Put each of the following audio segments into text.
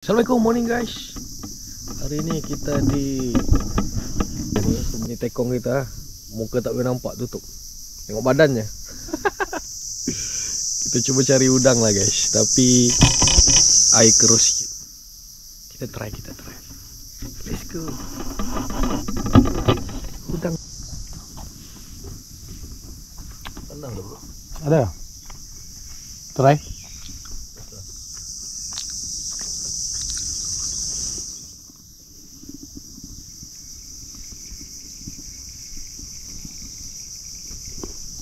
Assalamualaikum, morning guys. Hari ni kita di ni tekong kita. Muka tak boleh nampak, tutup. Tengok badannya. Kita cuba cari udang lah guys, tapi air keruh sikit. Kita try. Let's go. Udang. Tenang dah bro. Ada? Try.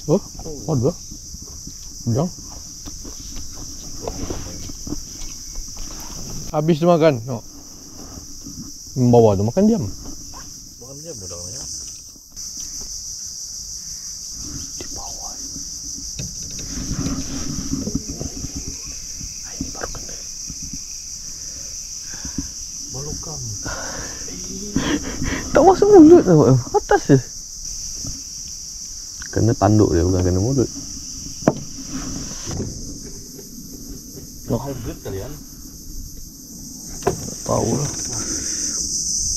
Oh, ada. Udang. Habis tu makan. Tengok. Bawah tu makan diam. Makan diam udangnya. Di bawah. Ini baru kena. Balukam. Tak masuk mulut tu. Atas je. Kena tanduk dia, bukan kena mulut. Hybrid kalian? Tak tahu lah.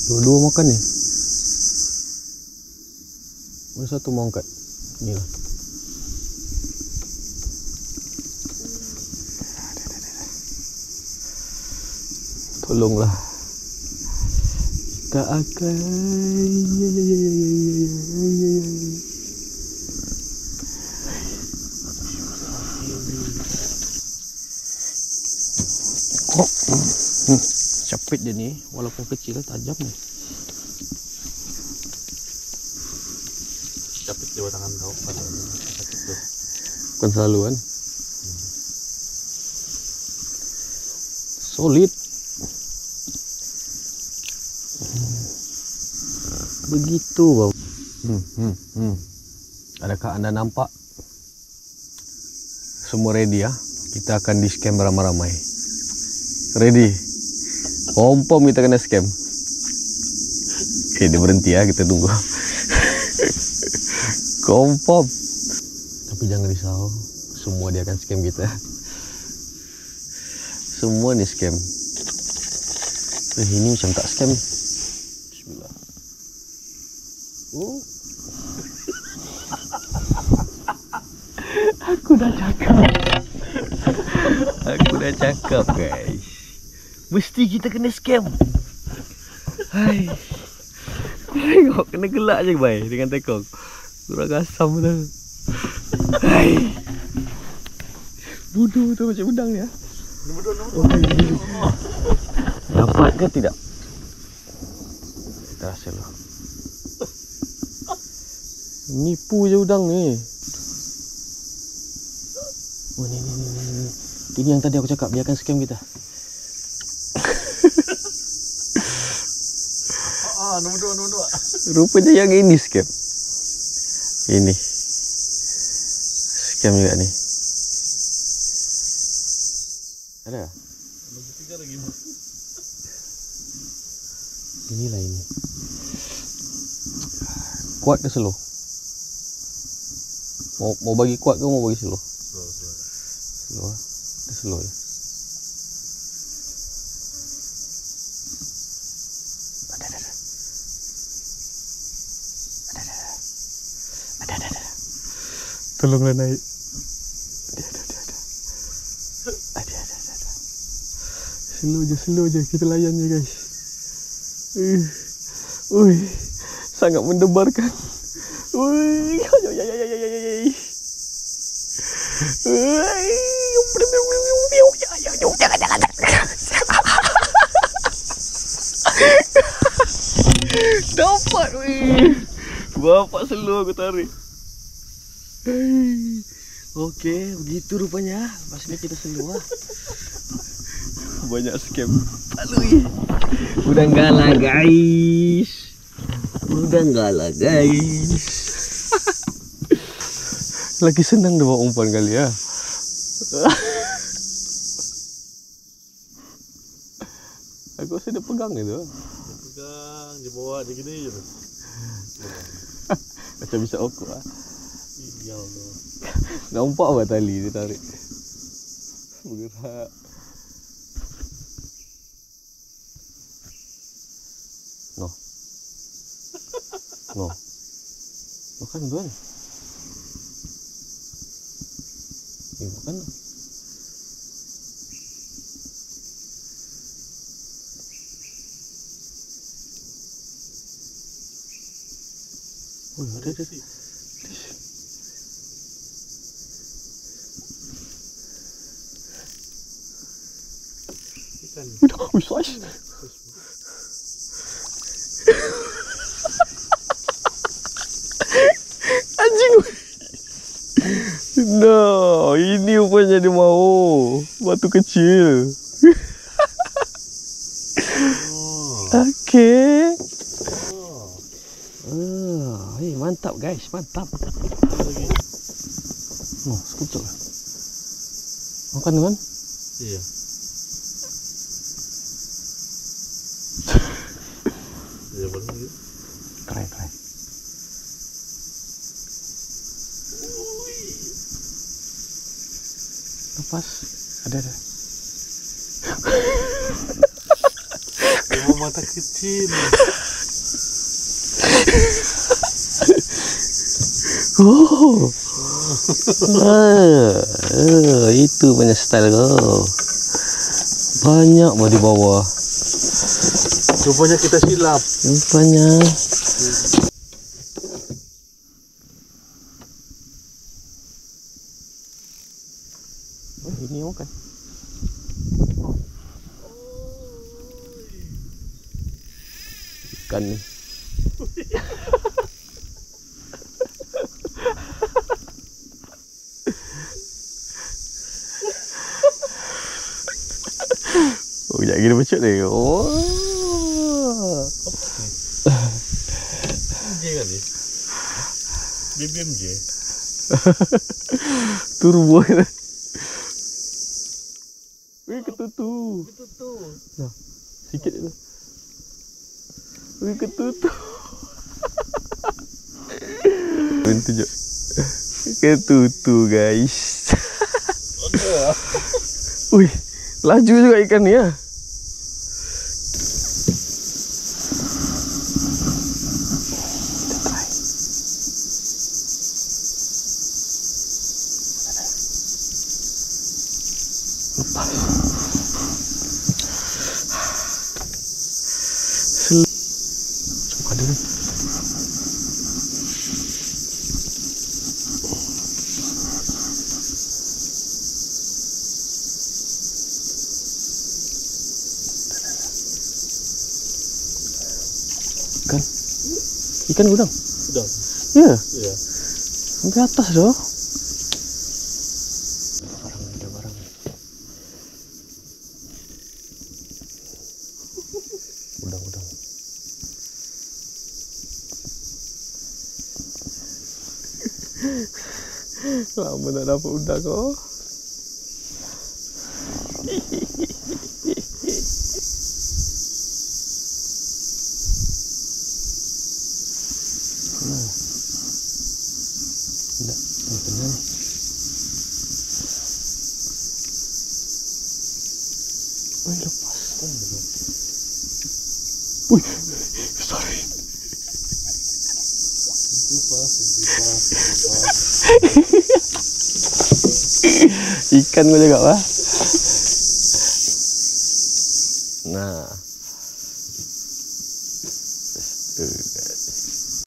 Dua-dua makan ni. Mana satu mau angkat? Ni lah. Tolonglah. Kita akan capit dia ni, walaupun kecil tajam ni. Capit di bawah tangan kau pada sakit tu. Bukan selalu kan. Solid. Begitu bang. Adakah anda nampak? Semua ready ya. Kita akan di scam ramai-ramai. Ready? Confirm kita kena scam. Dia berhenti ya, kita tunggu. Confirm. Tapi jangan risau, semua dia akan scam kita. Semua ni scam. Ini macam tak scam. Bismillah. Aku dah cakap guys, mesti kita kena scam. Hai. Tengok, kena gelak je bay dengan tekong. Kurang asam tu. Hai. Bodoh tu macam udang ni ah. Dapat ke tidak? Kita rasa dulu. Nipu je udang ni. Oh ni. Ini yang tadi aku cakap, dia akan scam kita. Nombor dua. Rupanya yang ini scam. Ini scam juga ni. Ada? Nombor 3 lagi. Inilah ini. Kuat ke slow? Mau bagi kuat ke mau bagi slow? Slow. Dia slow je. Ada. Tolonglah naik. Ada. Slow je. Kita layan je guys. Sangat mendebarkan. Dapat weh. Bapak slow aku tarik. Okey, begitu rupanya. Pas ni kita slow lah. Banyak scam. Lalu udah galak guys. Lagi senang dia bawa umpan kali ya. Aku rasa dia pegang itu. Pegang, dia bawa dia gini je. Macam bisa okok lah. Ya Allah. Nampak apa tali dia tarik. Bergerak. No. Makan tuan. Makan. Oh, ada. Ikan. Wih, size. Anjing. No, ini rupanya dia mau. Batu kecil. Okey. Mantap guys, mantap. Oh, sekejap. Makan kan? Iya. Iya benar. Keren. Lepas. Ada. Memang mata kecil. Oh. Itu punya style kau. Banyak mau di bawah. Rupanya kita silap. Rupanya. Oh, ini makan. Ikan ni. Oh, sekejap lagi dia pecut ni. Oh. Dia kan ni. BBM je. Turbo ni. Wih, ketutu. Nah, sikit tu. Wih, ketutu. Berhenti je. Ketutu guys. Wih, laju juga ikan ni ya. Cuma ada ni. Ikan udang. Udang. Ya. Iya. Sampai atas dah. Barang. Udang. Lama tak dapat udang kau. Benar ni. Wih, lepas. Wih, sorry. Ikan kau jaga lah. Nah.